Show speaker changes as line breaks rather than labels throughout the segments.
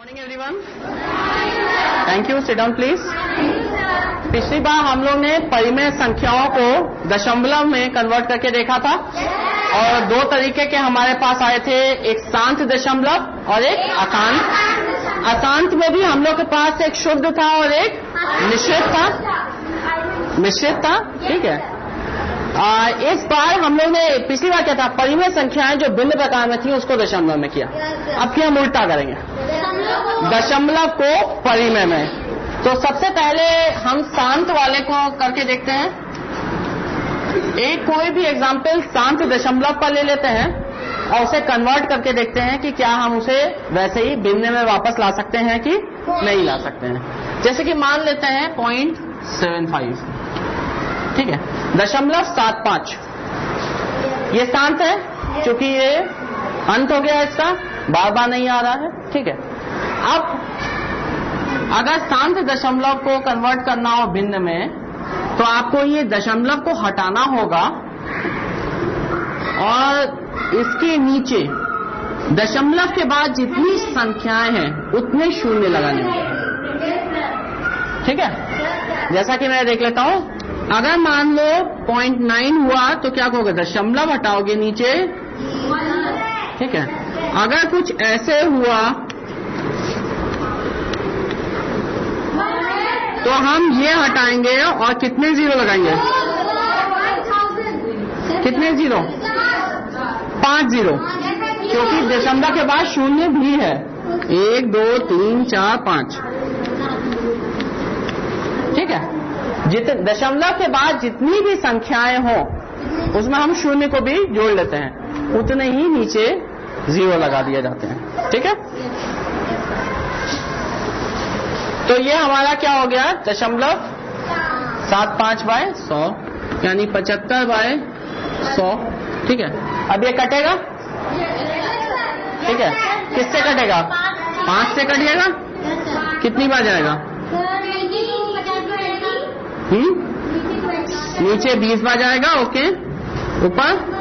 Morning everyone, thank you, sit down please. पिछली बार हम लोग ने परिमेय संख्याओं को दशमलव में कन्वर्ट करके देखा था और दो तरीके के हमारे पास आए थे, एक शांत दशमलव और एक अशांत। अशांत में भी हम लोग के पास एक शुद्ध था और एक मिश्रित था, ठीक है। इस बार हम लोग ने पिछली बार क्या था, परिमेय संख्याएं जो भिन्न प्रकार में थी उसको दशमलव में किया। अब क्या हम उल्टा करेंगे, दशमलव को परिमेय में। तो सबसे पहले हम शांत वाले को करके देखते हैं। एक कोई भी एग्जाम्पल शांत दशमलव पर ले लेते हैं और उसे कन्वर्ट करके देखते हैं कि क्या हम उसे वैसे ही भिन्न में वापस ला सकते हैं कि नहीं ला सकते हैं। जैसे कि मान लेते हैं 0.75, ठीक है, 0.75। ये शांत है क्योंकि ये अंत हो गया, इसका बार बार नहीं आ रहा है, ठीक है। अब अगर शांत दशमलव को कन्वर्ट करना हो भिन्न में, तो आपको ये दशमलव को हटाना होगा और इसके नीचे दशमलव के बाद जितनी संख्याएं हैं उतने शून्य लगाने होंगे, ठीक है। जैसा कि मैं देख लेता हूं, अगर मान लो 0.9 हुआ तो क्या कहोगे, दशमलव हटाओगे नीचे, ठीक है। अगर कुछ ऐसे हुआ तो हम ये हटाएंगे और कितने जीरो लगाएंगे, कितने जीरो, 5 जीरो, क्योंकि दशमलव के बाद शून्य भी है। 1 2 3 4 5, ठीक है। दशमलव के बाद जितनी भी संख्याएं हो उसमें हम शून्य को भी जोड़ लेते हैं, उतने ही नीचे जीरो लगा दिए जाते हैं, ठीक है। तो ये हमारा क्या हो गया, 0.75/100 यानी 75/100, ठीक है। अब ये कटेगा, ठीक है, किससे कटेगा, 5 से कटिएगा, कितनी बार जाएगा, नीचे 20 बार जाएगा, ओके। ऊपर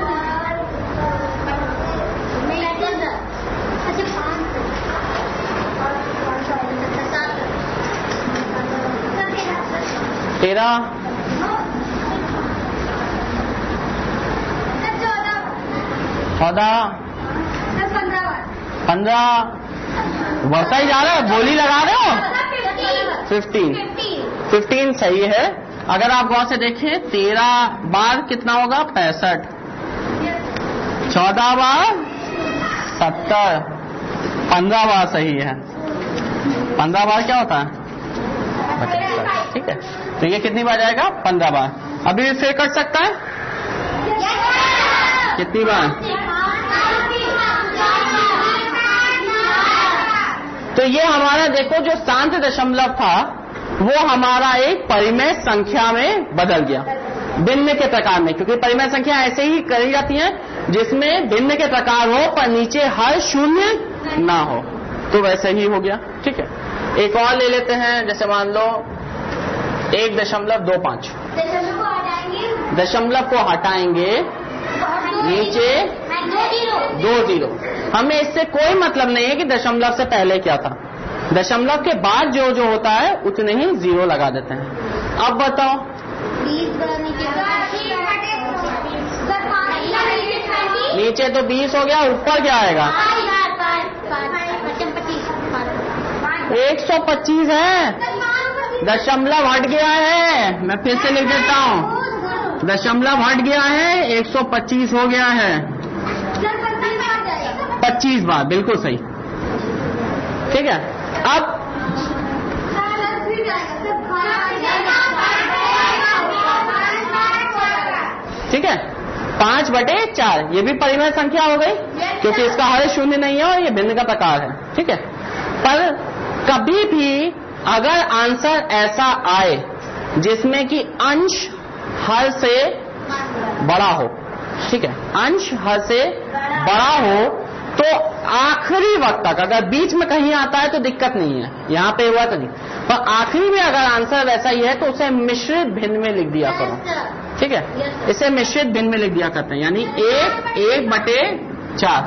13, 14, 15, बढ़ता ही जा रहा है, बोली लगा रहे हो, 15 सही है। अगर आप गौर से देखें, 13 बार कितना होगा, 65, 14 बार 70, 15 बार सही है। 15 बार क्या होता है, ठीक है। तो ये कितनी बार जाएगा, 15 बार। अभी फिर कट सकता है, कितनी बार, तो ये हमारा देखो जो शांत दशमलव था वो हमारा एक परिमेय संख्या में बदल गया, भिन्न के प्रकार में, क्योंकि परिमेय संख्या ऐसे ही करी जाती हैं जिसमें भिन्न के प्रकार हो पर नीचे हर शून्य ना हो, तो वैसे ही हो गया, ठीक है। एक और ले लेते हैं, जैसे मान लो 1.25, दशमलव को हटाएंगे, नीचे 2 जीरो। हमें इससे कोई मतलब नहीं है कि दशमलव से पहले क्या था, दशमलव के बाद जो जो होता है उतने ही जीरो लगा देते हैं। अब बताओ, नीचे तो 20 हो गया, ऊपर क्या आएगा, 125 है, दशमलव हट गया है। मैं फिर से लिख देता हूँ, दशमलव हट गया है, 125 हो गया है, 25 बार, बिल्कुल सही, ठीक है। अब ठीक है, 5/4 ये भी परिमेय संख्या हो गई क्योंकि इसका हर शून्य नहीं है और ये भिन्न का प्रकार है, ठीक है। पर कभी भी अगर आंसर ऐसा आए जिसमें कि अंश हर से बड़ा हो, ठीक है, अंश हर से बड़ा हो, तो आखिरी वक्त तक, अगर बीच में कहीं आता है तो दिक्कत नहीं है, यहाँ पे हुआ तो नहीं, पर आखिरी में अगर आंसर वैसा ही है तो उसे मिश्रित भिन्न में लिख दिया करो, ठीक है। इसे मिश्रित भिन्न में लिख दिया करते हैं, यानी 1/4,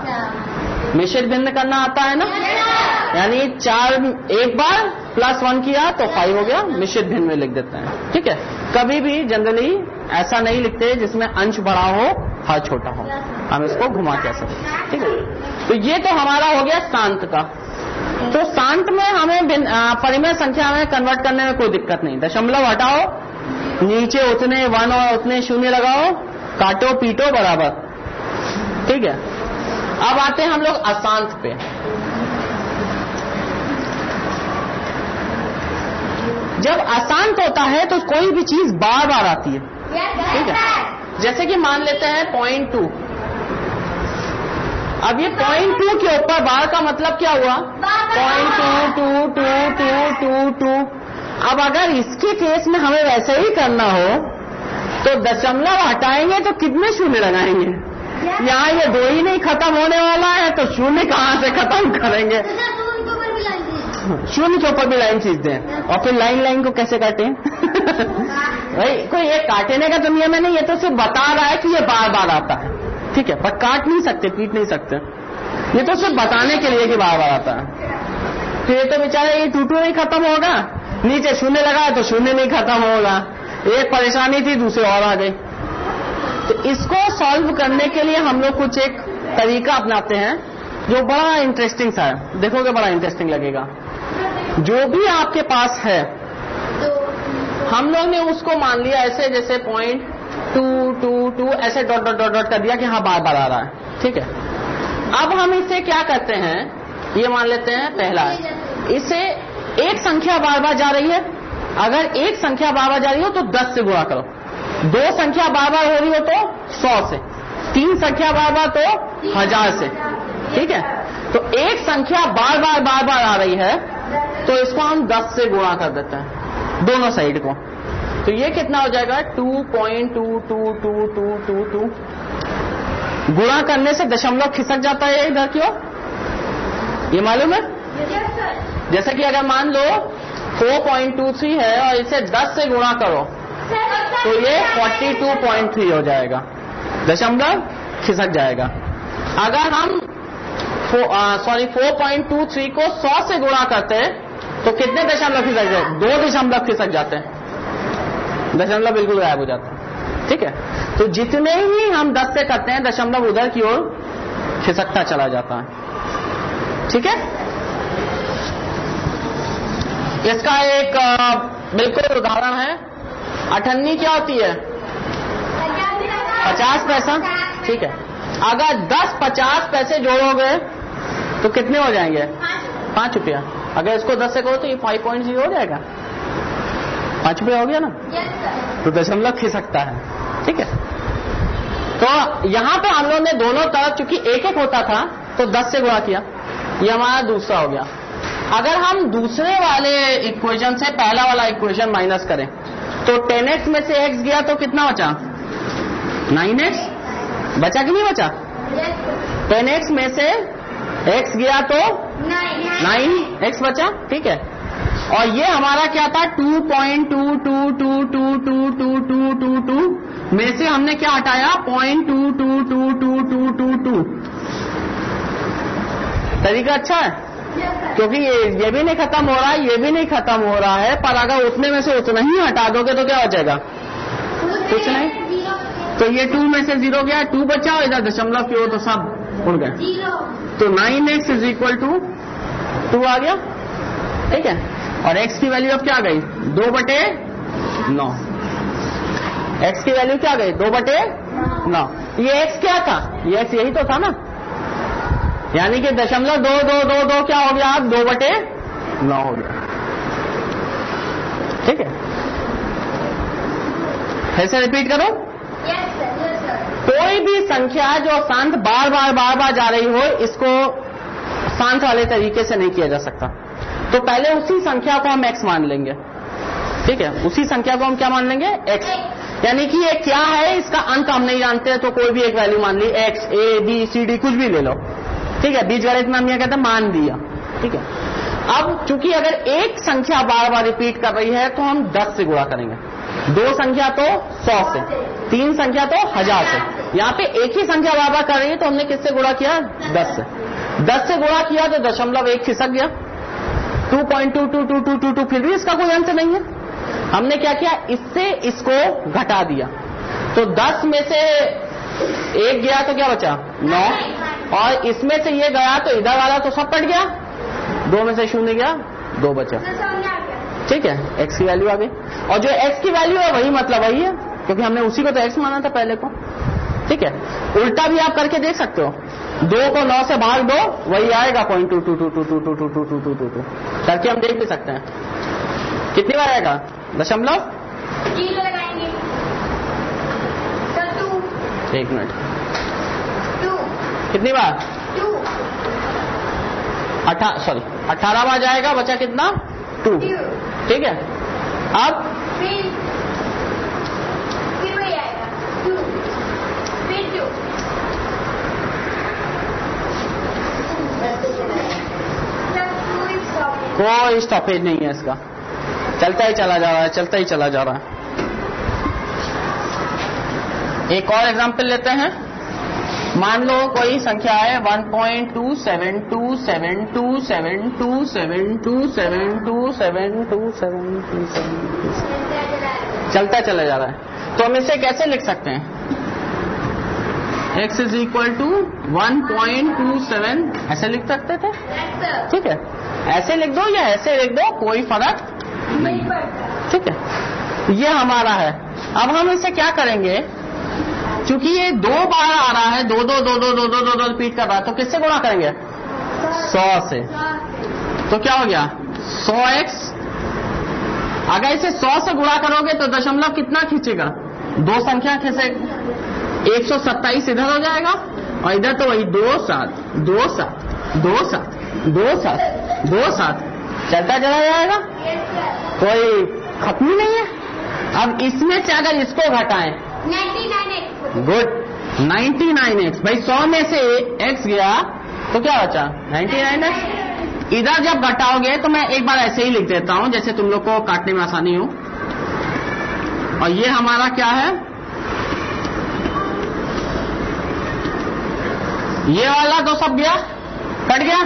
मिश्रित भिन्न करना आता है ना, यानी 4 एक बार +1 किया तो 5 हो गया, मिश्रित भिन्न में लिख देते हैं। ठीक है, कभी भी जनरली ऐसा नहीं लिखते जिसमें अंश बड़ा हो हर छोटा हो, हम इसको घुमा कह सकते। ठीक है, तो ये तो हमारा हो गया शांत का। तो शांत में हमें परिमेय संख्या में कन्वर्ट करने में कोई दिक्कत नहीं। दशमलव हटाओ, नीचे उतने 1 और उतने 0 लगाओ, काटो पीटो बराबर। ठीक है, अब आते हैं हम लोग अशांत पे। जब अशांत होता है तो कोई भी चीज बार बार आती है। ठीक है, जैसे कि मान लेते हैं 0.2। अब ये 0.2 के ऊपर बार का मतलब क्या हुआ? 0.2222222। अब अगर इसके केस में हमें वैसे ही करना हो तो दशमलव हटाएंगे तो कितने 0 लगाएंगे? यहाँ ये 2 ही नहीं खत्म होने वाला है तो 0 कहाँ से खत्म करेंगे? 0 के ऊपर भी लाइन खींच दें और फिर लाइन को कैसे काटें? भाई कोई ये काटने का तो नियम है नहीं, ये तो सिर्फ बता रहा है कि ये बार बार आता है। ठीक है, पर काट नहीं सकते, पीट नहीं सकते, ये तो सिर्फ बताने के लिए कि बार बार आता है। तो ये तो बेचारे ये 2 नहीं खत्म होगा, नीचे 0 लगाया तो 0 नहीं खत्म होगा। एक परेशानी थी, दूसरी और आ गई। तो इसको सॉल्व करने के लिए हम लोग कुछ एक तरीका अपनाते हैं जो बड़ा इंटरेस्टिंग सा है। देखोगे बड़ा इंटरेस्टिंग लगेगा। जो भी आपके पास है हम लोग ने उसको मान लिया ऐसे, जैसे 0.222 ऐसे डॉट डॉट डॉट डॉट कर दिया कि हाँ बार बार आ रहा है। ठीक है, अब हम इसे क्या करते हैं, ये मान लेते हैं पहला है, इसे एक संख्या बार बार जा रही है। अगर एक संख्या बार बार जा रही हो तो 10 से गुणा करो, 2 संख्या बार बार हो रही हो तो 100 से, 3 संख्या बार बार तो 1000 से। ठीक है, तो एक संख्या बार बार आ रही है तो इसको हम 10 से गुणा कर देते हैं दोनों साइड को। तो ये कितना हो जाएगा? 2.22222। गुणा करने से दशमलव खिसक जाता है इधर की ओर, ये मालूम है? जैसे कि अगर मान लो 4.23 है और इसे 10 से गुणा करो तो ये 42.3 हो जाएगा, दशमलव खिसक जाएगा। अगर हम 4.23 को 100 से गुणा करते हैं तो कितने दशमलव खिसक जाते? 2 दशमलव खिसक जाते हैं, दशमलव बिल्कुल गायब हो जाता है। ठीक है, तो जितने ही हम 10 से करते हैं दशमलव उधर की ओर खिसकता चला जाता है। ठीक है, इसका एक बिल्कुल उदाहरण है। 98 क्या होती है? 50 पैसा। ठीक है, अगर 10 50 पैसे जोड़ोगे तो कितने हो जाएंगे? 5 रुपया। अगर इसको 10 से करो तो ये 5.0 हो जाएगा, 5 रुपया हो गया ना। तो दशमलव खिसकता है। ठीक है, तो यहां पे हम लोग ने दोनों तरफ चूंकि एक एक होता था तो 10 से गुणा किया, ये हमारा दूसरा हो गया। अगर हम दूसरे वाले इक्वेशन से पहला वाला इक्वेशन माइनस करें तो 10x में से x गया तो कितना बचा? 9x बचा कि नहीं बचा? 10x में से x गया तो 9x बचा। ठीक है, और ये हमारा क्या था? 2.2222222 में से हमने क्या हटाया? 0.2222222। तरीका अच्छा है क्योंकि ये भी नहीं खत्म हो रहा है, ये भी नहीं खत्म हो रहा है, पर अगर उतने में से उतना ही हटा दोगे तो क्या हो जाएगा? कुछ नहीं। तो ये 2 में से 0 गया, 2 बचा, और इधर दशमलव की हो तो सब उड़ गए। तो 9x = 2 आ गया। ठीक है, और x की वैल्यू अब क्या आ गई? 2/9। x की वैल्यू क्या आ गई? 2/9। ये x क्या था? ये x यही तो था ना, यानी कि 0.2222 क्या हो गया? 2/9 हो गया। ठीक है, ऐसे रिपीट करो। कोई भी संख्या जो शांत बार बार जा रही हो, इसको शांत वाले तरीके से नहीं किया जा सकता। तो पहले उसी संख्या को हम x मान लेंगे। ठीक है, उसी संख्या को हम क्या मान लेंगे? x। यानी कि ये क्या है, इसका अंक हम नहीं जानते तो कोई भी एक वैल्यू मान ली, x, a, b, c, d कुछ भी ले लो। ठीक है, बीजगणित में हम ये कहते हैं मान दिया। ठीक है, अब चूंकि अगर एक संख्या बार बार रिपीट कर रही है तो हम 10 से गुणा करेंगे, 2 संख्या तो 100 से, 3 संख्या तो 1000 से। यहाँ पे एक ही संख्या बार बार कर रही है तो हमने किससे गुणा किया? 10 से। 10 से गुणा किया तो 0.1 खिसक गया, 2.22222, फिर भी इसका कोई अंत नहीं है। हमने क्या किया, इससे इसको घटा दिया, तो 10 में से 1 गया तो क्या बचा 9, और इसमें से ये गया तो इधर वाला तो सब कट गया, 2 में से 0 गया, 2 बचा। ठीक है, x की वैल्यू आ गई, और जो x की वैल्यू है वही मतलब वही है, क्योंकि हमने उसी को तो x माना था पहले को। ठीक है, उल्टा भी आप करके देख सकते हो, 2 को 9 से भाग दो, वही आएगा 0.222222222 करके हम देख भी सकते हैं। कितनी बार आएगा, दशमलव लगाएंगे, 1 मिनट, कितनी बार 18 बार जाएगा, बचा कितना 2। ठीक है, अब कोई स्टॉपेज नहीं है इसका, चलता ही चला जा रहा है, चलता ही चला जा रहा है। एक और एग्जांपल लेते हैं। मान लो कोई संख्या है 1.272272727272727 चलता चला जा रहा है, तो हम इसे कैसे लिख सकते हैं, x इज इक्वल टू 1.27 ऐसे लिख सकते थे। ठीक है, ऐसे लिख दो या ऐसे लिख दो, कोई फर्क नहीं। ठीक है, ये हमारा है। अब हम इसे क्या करेंगे, क्योंकि ये 2 बार आ रहा है, 2 रिपीट कर रहा है, तो किससे गुणा करेंगे 100 से, तो क्या हो गया 100x। अगर इसे 100 से गुणा करोगे तो दशमलव कितना खींचेगा, 2 संख्या खींचे, 127 इधर हो जाएगा, और इधर तो वही 2 7 2 7 2 7 2 7 2 7 चलता चला जाएगा, कोई खत्म ही नहीं है। अब इसमें से अगर इसको घटाएं, 99x, गुड 99x, भाई 100 में से x गया तो क्या बचा 99x। इधर जब घटाओगे तो मैं एक बार ऐसे ही लिख देता हूं, जैसे तुम लोग को काटने में आसानी हो। और ये हमारा क्या है, ये वाला तो सब गया, कट गया,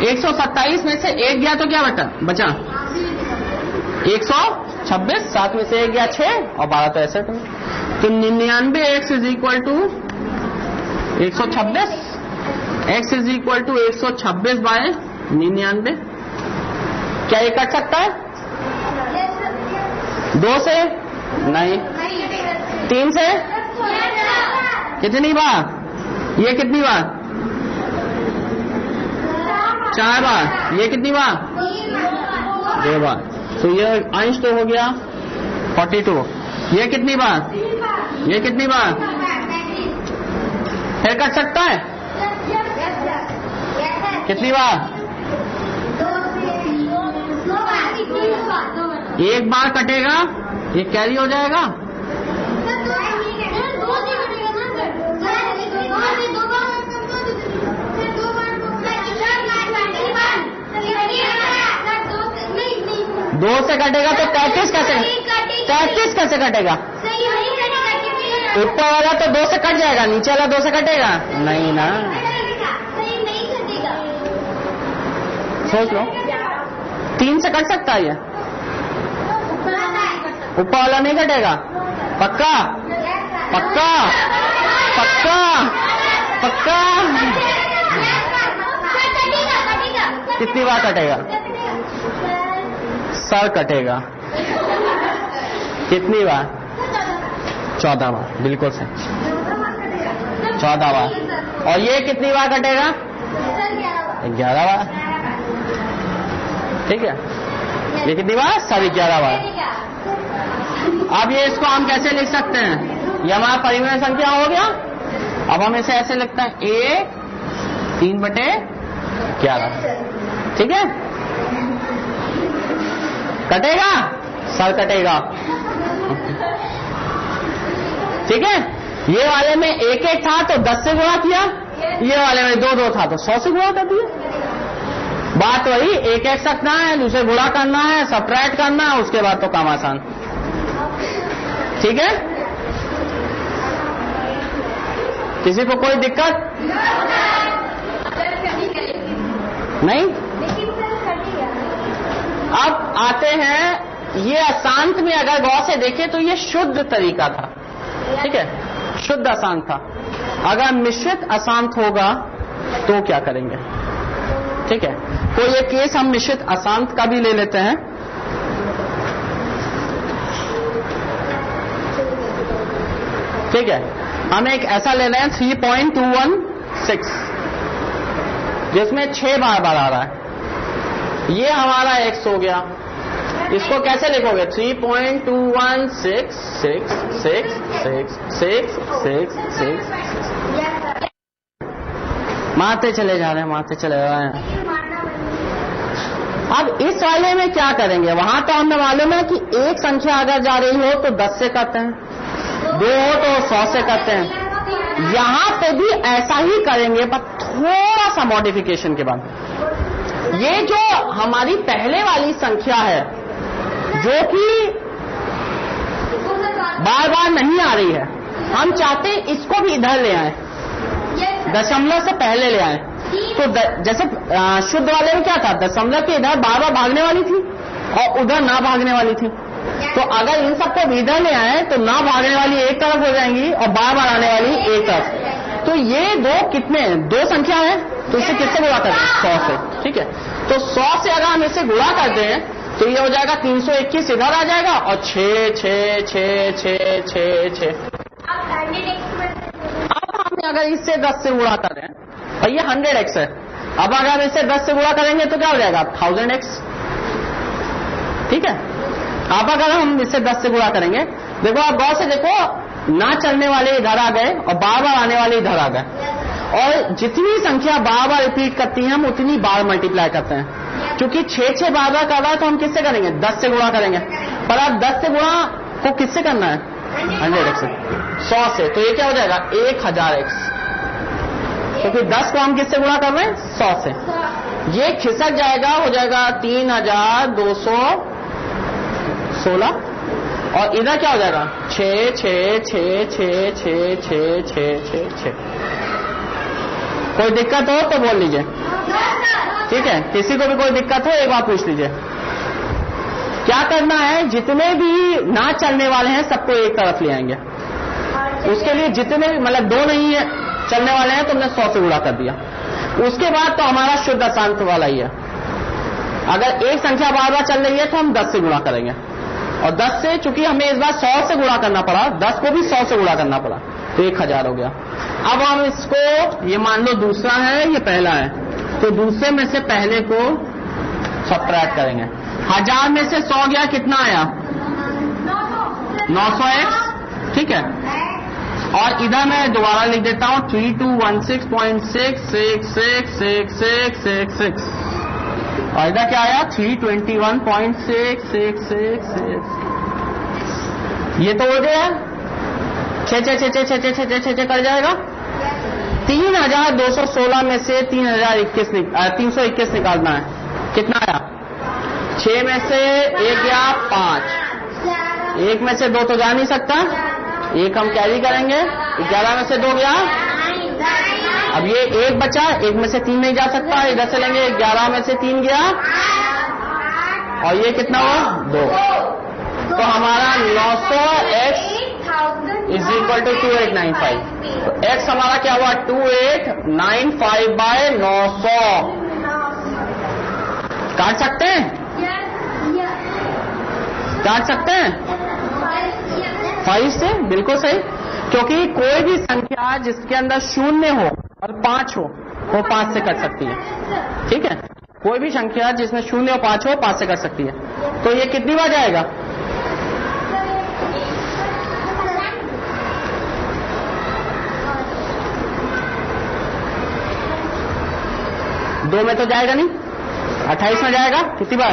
127 में से 1 गया तो क्या बचा 126, 7 में से 1 गया 6, और 12 तो ऐसे तो 99x is equal to 126, x is equal to 126 by 99। क्या ये कट सकता है 2 से नहीं, 3 से कितनी बार, ये कितनी बार 4 बार, ये कितनी बार 2 बार, तो ये अंश तो हो गया 42। ये कितनी बार, ये कितनी बार, फिर कट सकता है कितनी बार, 1 बार कटेगा, ये कैरी हो जाएगा, दो से कटेगा तो 33 कैसे कटेगा, ऊपर वाला तो 2 से कट जाएगा, नीचे वाला 2 से कटेगा नहीं ना, सोच लो 3 से कट सकता है, ये ऊपर वाला नहीं कटेगा, पक्का पक्का पक्का पक्का। कितनी बार कटेगा, सर कटेगा, कितनी बार 14 बार, बिल्कुल सही 14 बार। और ये कितनी बार कटेगा 11 बार। ठीक है, ये कितनी बार, सर 11 बार। अब ये इसको हम कैसे लिख सकते हैं, ये हमारा परिमेय संख्या हो गया। अब हम इसे ऐसे लिखते हैं 1 3/11। ठीक है, कटेगा, सर कटेगा। ठीक है, ये वाले में 1 था तो 10 से गुणा किया, ये वाले में 2 था तो 100 से गुणा कर दिया। बात वही, 1 रखना है, दूसरे गुणा करना है, सबट्रैक्ट करना है, उसके बाद तो काम आसान। ठीक है, किसी को कोई दिक्कत? नहीं। अब आते हैं, ये अशांत में अगर गौर से देखें तो ये शुद्ध तरीका था, ठीक है, शुद्ध अशांत था। अगर मिश्रित अशांत होगा तो क्या करेंगे, ठीक है। तो ये केस हम मिश्रित अशांत का भी ले लेते हैं। ठीक है, हम एक ऐसा ले रहे हैं 3.216 जिसमें 6 बार बार आ रहा है। ये हमारा x हो गया। इसको कैसे लिखोगे? 3.216666666 मारते चले जा रहे हैं, मारते चले जा रहे हैं। अब इस वाले में क्या करेंगे? वहां तो हमें मालूम है कि एक संख्या अगर जा रही हो तो 10 से करते हैं, 2 हो तो 100 से करते हैं। यहां पे भी ऐसा ही करेंगे पर थोड़ा सा मॉडिफिकेशन के बाद। ये जो हमारी पहले वाली संख्या है जो कि बार बार नहीं आ रही है, हम चाहते हैं इसको भी इधर ले आए, दशमलव से पहले ले आए। तो जैसे शुद्ध वाले में क्या था, दशमलव के इधर बार बार भागने वाली थी और उधर ना भागने वाली थी। तो अगर इन सबको इधर ले आए तो ना भागने वाली एक तरफ हो जाएंगी और बार बार आने वाली एक तरफ। तो ये दो कितने, 2 संख्या है, तो इसे किससे गुणा करते हैं? 100 से, ठीक है। तो 100 से अगर हम इसे गुणा करते हैं तो ये हो जाएगा 321 इधर आ जाएगा और 6 6 6 6 6 6। अब हम अगर इससे 10 से गुणा करें और ये 100x है, अब अगर हम इससे 10 से गुणा करेंगे तो क्या हो जाएगा? 1000x, ठीक है। अब अगर हम इससे 10 से गुणा करेंगे, देखो आप गौर से देखो, ना चलने वाले इधर आ गए और बार बार आने वाले इधर आ गए। और जितनी संख्या बार बार रिपीट करती है हम उतनी बार मल्टीप्लाई करते हैं। क्योंकि 6 बार बार कर रहा है तो हम किससे करेंगे? 10 से गुणा करेंगे। पर अब 10 से गुणा को किससे करना है? 100x से, 100 से। तो ये क्या हो जाएगा? 1000x। क्योंकि 10 को हम किससे गुणा कर रहे हैं? 100 से। ये खिसक जाएगा, हो जाएगा 3216। और इधर क्या हो जाएगा? 6 6 6 6 6 6 6 6 6। कोई दिक्कत हो तो बोल लीजिए, ठीक है। किसी को भी कोई दिक्कत हो एक बार पूछ लीजिए। क्या करना है? जितने भी ना चलने वाले हैं सबको एक तरफ ले आएंगे। उसके लिए जितने भी, मतलब 2 नहीं है चलने वाले हैं तो हमने 100 से गुणा कर दिया। उसके बाद तो हमारा शुद्ध अशांत वाला ही है। अगर एक संख्या बार बार चल रही है तो हम 10 से गुणा करेंगे। और 10 से, चूंकि हमें इस बार 100 से गुणा करना पड़ा, 10 को भी 100 से गुणा करना पड़ा, तो 1000 हो गया। अब हम इसको, ये मान लो दूसरा है, ये पहला है, तो दूसरे में से पहले को सब्ट्रैक्ट करेंगे। 1000 में से 100 गया, कितना आया? 900x, ठीक है। और इधर मैं दोबारा लिख देता हूं 3216.66666666। और इधर क्या आया? 321.6666। ये तो हो गया 6 6 6 6 6 6 6 6 कर जाएगा। 3216 में से 321 निकालना है। कितना आया? 6 में से 1 गया 5, 1 में से 2 तो जा नहीं सकता, 1 हम कैरी करेंगे, 11 में से 2 गया। अब ये 1 बचा, 1 में से 3 नहीं जा सकता, इधर से लेंगे, 11 में से 3 गया और ये कितना हुआ? 2। तो हमारा 900x इज इक्वल टू 2895। तो x हमारा क्या हुआ? 2895/900। काट सकते हैं? काट सकते हैं 5 से, बिल्कुल सही। क्योंकि कोई भी संख्या जिसके अंदर 0 हो और 5 हो वो 5 से कट सकती है, ठीक है। कोई भी संख्या जिसमें 0 और 5 हो 5 से कट सकती है। तो ये कितनी बार जाएगा? 2 में तो जाएगा नहीं, 28 में जाएगा। कितनी बार?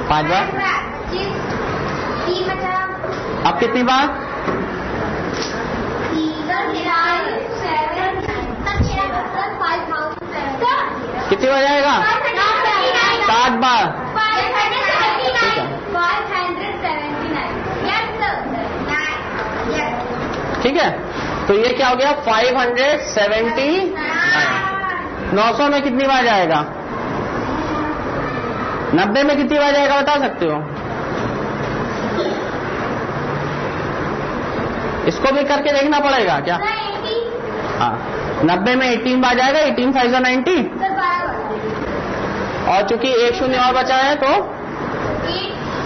5 बार। अब कितनी बार? 7 कितनी बार जाएगा? 7 बार। ठीक है। तो ये क्या हो गया? 579। 900 में कितनी बार जाएगा? 90 में कितनी बार जाएगा बता सकते हो? इसको भी करके देखना पड़ेगा क्या? हाँ, 90 में 18 बार जाएगा, 18 5 90, और चूंकि एक शून्य और बचा है तो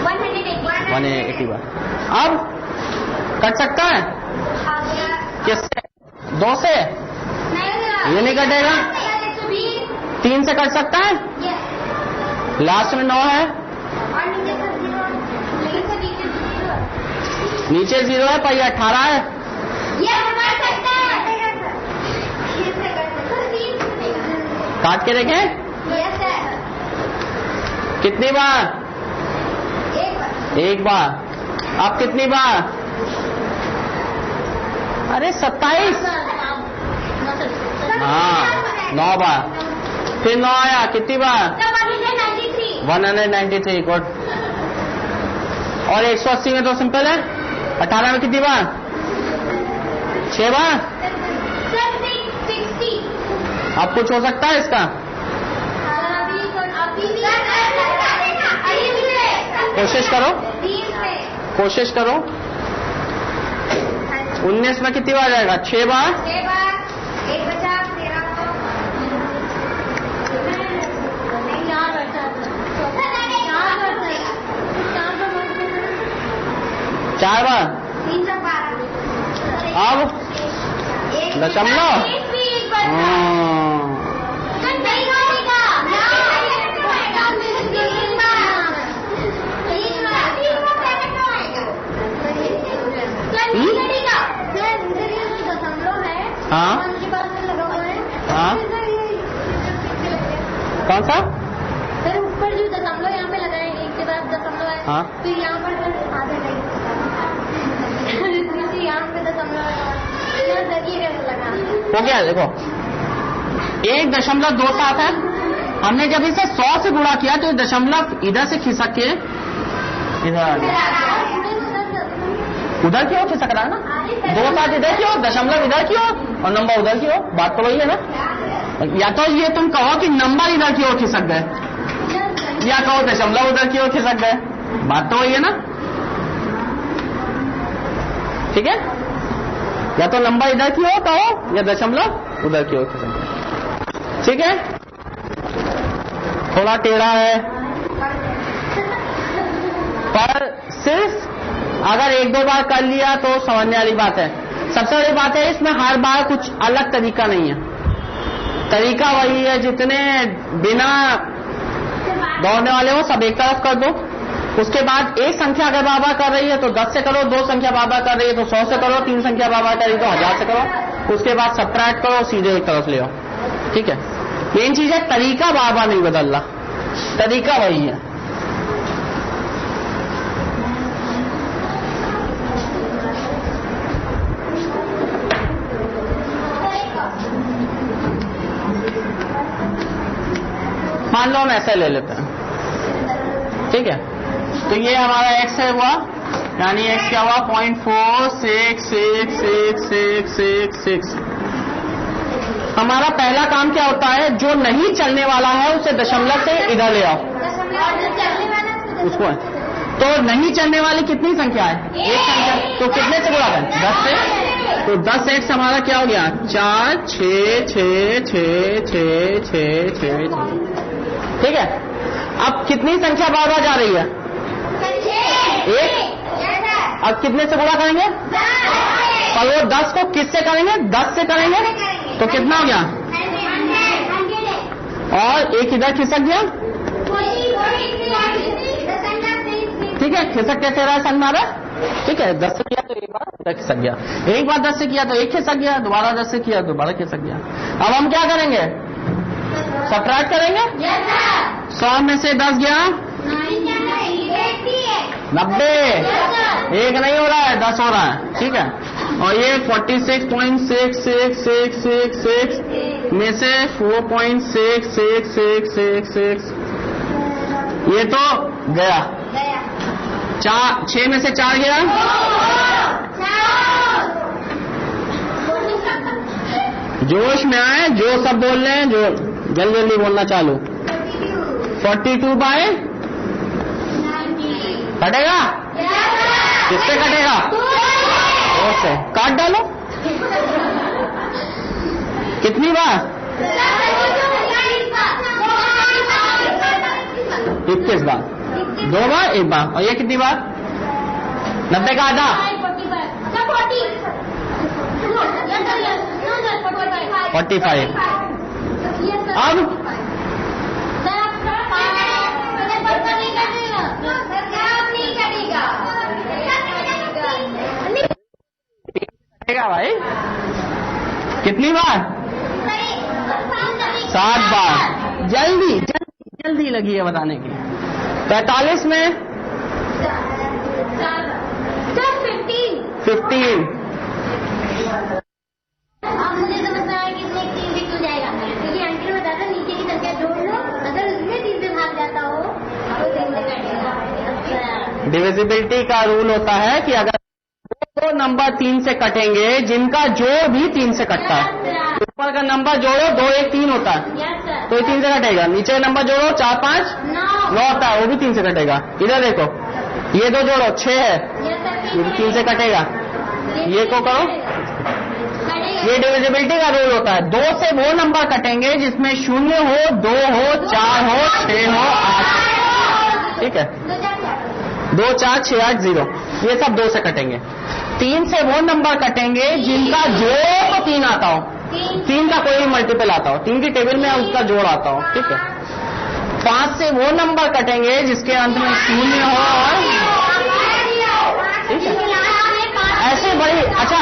180 बार। अब कट सकता है किससे? 2 से? ये नहीं कटेगा। 3 से कट सकता है? लास्ट में 9 है, नीचे 0 है, पर ये 18 है। काट के देखें कितनी बार? एक बार। अब कितनी बार? अरे 27। हाँ, 9 बार। फिर 9 आया, कितनी बार? 193। गुड। और 180 में तो सिंपल है। 18 में कितनी बार? 6 बार। अब कुछ हो सकता है इसका? कोशिश करो, कोशिश करो। 19 में कितनी बार जाएगा? 6 बार। 4 बार। अब दशमलव। हाँ हाँ, कौन सा?
सर ऊपर जो दशमलव यहाँ पे लगाए, एक के बाद दशमलव है।
हाँ,
तो यहाँ पर आधे यहाँ पे दशमलव लगा
हो गया। देखो 1.27 है। हमने जब इसे 100 से गुणा किया तो दशमलव इधर से खिसक के इधर आ गया। उधर की ओर खिसक रहा है ना, 2 7 इधर की ओर, दशमलव इधर की ओर और नंबर उधर की ओर। बात तो वही है ना। या तो ये तुम कहो कि नंबर इधर की ओर खिसक गए, या कहो दशमलव उधर की ओर खिसक गए। बात तो वही है ना, ठीक है? या तो नंबर इधर की ओर कहो या दशमलव उधर की ओर खिसक गए। ठीक है? थोड़ा टेढ़ा है, पर सिर्फ अगर 1-2 बार कर लिया तो समझने वाली बात है। सबसे बड़ी बात है इसमें हर बार कुछ अलग तरीका नहीं है। तरीका वही है, जितने बिना दौड़ने वाले हो सब एक तरफ कर दो। उसके बाद एक संख्या अगर बार बार कर रही है तो 10 से करो, 2 संख्या बार बार कर रही है तो 100 से करो, 3 संख्या बार बार कर रही है तो 1000 से करो। उसके बाद सबट्रैक्ट करो, सीधे एक तरफ ले आओ। ठीक है? मेन चीज है तरीका बार बार नहीं बदल रहा, तरीका वही है। मान लो हम ऐसे ले लेते हैं, ठीक है? तो ये हमारा x है हुआ, यानी x क्या हुआ? 0.466666। हमारा पहला काम क्या होता है? जो नहीं चलने वाला है उसे दशमलव से इधर ले आओ। उसको है तो नहीं चलने वाली कितनी संख्या है? एक संख्या। तो कितने से गुणा करें? 10 से। तो 10x हमारा क्या हो गया? 4 6 6 6 6 6 6 6। ठीक है? अब कितनी संख्या बार बार जा रही है? 1। अब कितने से गुणा करेंगे? और वो 10 को किससे करेंगे? 10 से करेंगे तो कितना हो गया? और एक इधर खिसक गया। ठीक है? खिसक कैसे रहा है संगमारा? ठीक है? 10 से किया तो एक बार इधर खिसक गया, एक बार 10 से किया तो एक खिसक गया, दोबारा 10 से किया तो दोबारा खिसक गया। अब हम क्या करेंगे? सबट्रैक्ट करेंगे। 100 में से 10 गया 90। एक नहीं हो रहा है, 10 हो रहा है। ठीक है? और ये 46.666666 में से 4.666666 ये तो गया। 6 में से 4 गया। जोश में आए, जो सब बोल रहे हैं, जो जल्दी जल्दी बोलना चालू। 42 बाय कटेगा, किससे कटेगा? 2 से। काट डालो। कितनी बार? 21 बार। 2 बार, 1 बार। और ये कितनी बार? 90 का आधा 45। अब कटेगा भाई। कितनी बार? 7 बार। जल्दी जल्दी जल्दी लगी है बताने की। 45 में 15।
अब मुझे समझना है कि इसमें 3 से क्यों जाएगा, क्योंकि आंटी ने बताया था नीचे की संख्या जोड़ लो, अगर उसमें 3 से भाग जाता हो तो 3 से कटेगा।
डिविजिबिलिटी का रूल होता है कि अगर 2 नंबर 3 से कटेंगे जिनका जोड़ भी 3 से कटता है, ऊपर का नंबर जोड़ो 2 1 3 होता है तो ये 3 से कटेगा। नीचे का नंबर जोड़ो 4 5 9 होता है, वो भी 3 से कटेगा। इधर देखो, ये 2 जोड़ो 6 है, ये भी 3 से कटेगा। ये को करो, ये डिविजिबिलिटी का रूल होता है। 2 से वो नंबर कटेंगे जिसमें 0 हो, 2 हो, 4 हो, 6 हो, 8। ठीक है, 2 4 6 8 0, ये सब 2 से कटेंगे। 3 से वो नंबर कटेंगे जिनका जोड़ तो 3 आता हो, 3 का कोई मल्टीपल आता हो, 3 की टेबल में उसका जोड़ आता हो। ठीक है। 5 से वो नंबर कटेंगे जिसके अंत में 0 हो और ठीक है। ऐसे बड़ी अच्छा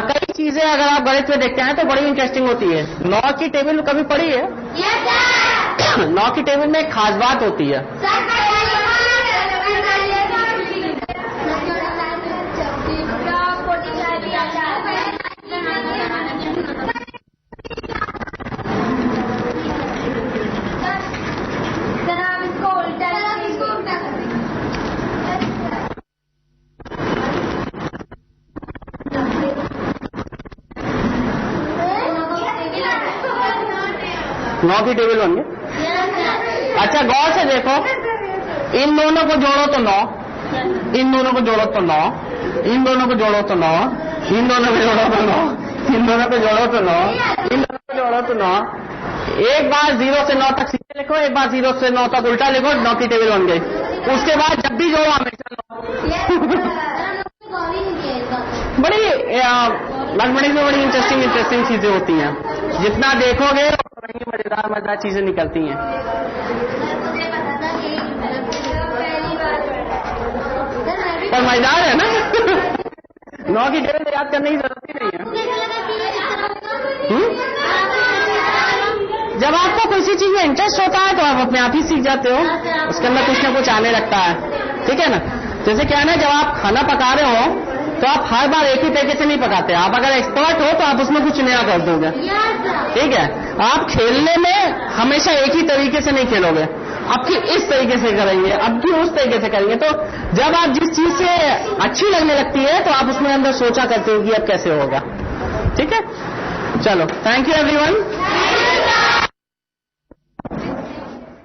कई चीजें अगर आप गणित में देखते हैं तो बड़ी इंटरेस्टिंग होती है। 9 की टेबल कभी पढ़ी है? 9 की टेबल में एक खास बात होती है। नौ की टेबल बन गई। अच्छा गौर से देखो, इन दोनों को जोड़ो तो 9, इन दोनों को जोड़ो तो 9, इन दोनों को जोड़ो तो 9, इन दोनों को जोड़ो तो 9, इन दोनों को जोड़ो तो 9, इन दोनों को जोड़ो तो 9। एक बार 0 से 9 तक सीधे लिखो, एक बार 0 से 9 तक उल्टा लिखो, 9 की टेबल बन गई। उसके बाद जब भी जोड़ो हमेशा 9। बड़ी मैथमेटिक्स में बड़ी इंटरेस्टिंग चीजें होती हैं। जितना देखोगे मजेदार चीजें निकलती हैं। पर मजेदार है ना। 9 की टेबल याद करने की जरूरत ही नहीं है। जब आपको किसी चीज में इंटरेस्ट होता है तो आप अपने आप ही सीख जाते हो, उसके अंदर कुछ ना कुछ आने लगता है। ठीक है ना। जैसे क्या है ना, जब आप खाना पका रहे हो तो आप हर बार एक ही तरीके से नहीं पकाते। आप अगर एक्सपर्ट हो तो आप उसमें कुछ नया कर दोगे। ठीक है। आप खेलने में हमेशा एक ही तरीके से नहीं खेलोगे, अब की इस तरीके से करेंगे, अब की उस तरीके से करेंगे। तो जब आप जिस चीज से अच्छी लगने लगती है तो आप उसमें अंदर सोचा करते हो कि अब कैसे होगा। ठीक है, चलो, थैंक यू एवरीवन।